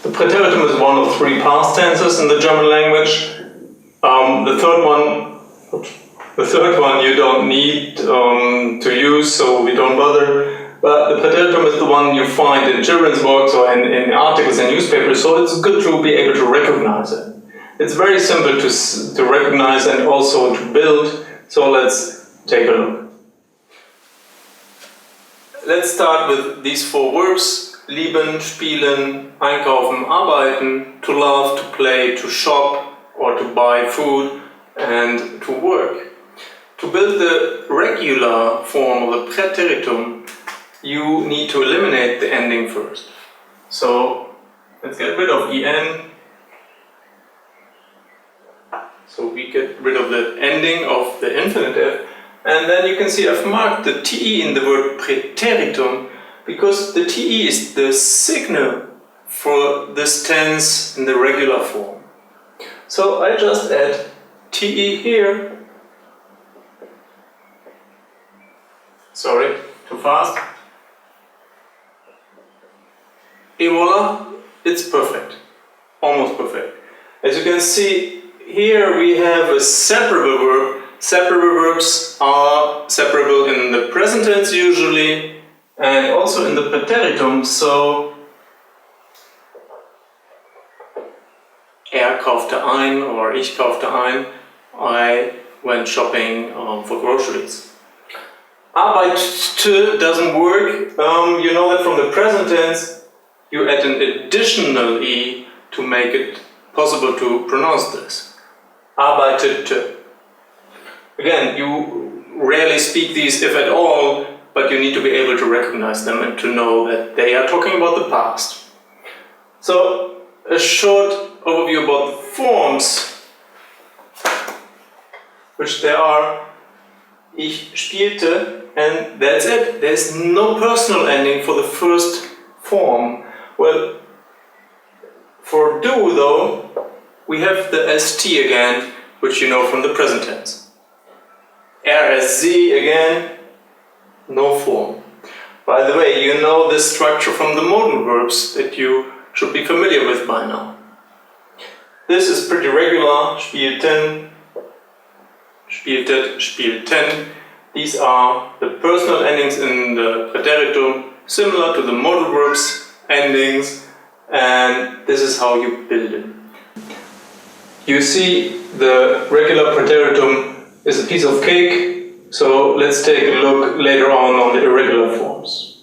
The preteritum is one of three past tenses in the German language. The third one you don't need to use, so we don't bother. But the preteritum is the one you find in children's books or in articles and newspapers, so it's good to be able to recognize it. It's very simple to recognize and also to build, so let's take a look. Let's start with these four verbs: lieben, spielen, einkaufen, arbeiten, to love, to play, to shop or to buy food, and to work. To build the regular form of the preteritum, you need to eliminate the ending first. So let's get rid of en. So we get rid of the ending of the infinitive. And then you can see I've marked the te in the word preteritum because the te is the signal for this tense in the regular form. So I just add te here. Sorry, too fast. Et voila, it's perfect. Almost perfect. As you can see, here we have a separable verb. Separable verbs are separable in the present tense usually and also in the preteritum. So er kaufte ein or ich kaufte ein. I went shopping for groceries. Arbeitete doesn't work. You know that from the present tense you add an additional e to make it possible to pronounce this. Arbeitete. Again, you rarely speak these if at all, but you need to be able to recognize them and to know that they are talking about the past. So, a short overview about the forms, which there are. Ich spielte, and that's it. There's no personal ending for the first form. Well, for do though, we have the st again, which you know from the present tense. RSZ again, no form. By the way, you know this structure from the modal verbs that you should be familiar with by now. This is pretty regular. Spielten, spieltet, spielten. These are the personal endings in the preteritum, similar to the modal verbs endings, and this is how you build it. You see, the regular preteritum is a piece of cake, so let's take a look later on the irregular forms.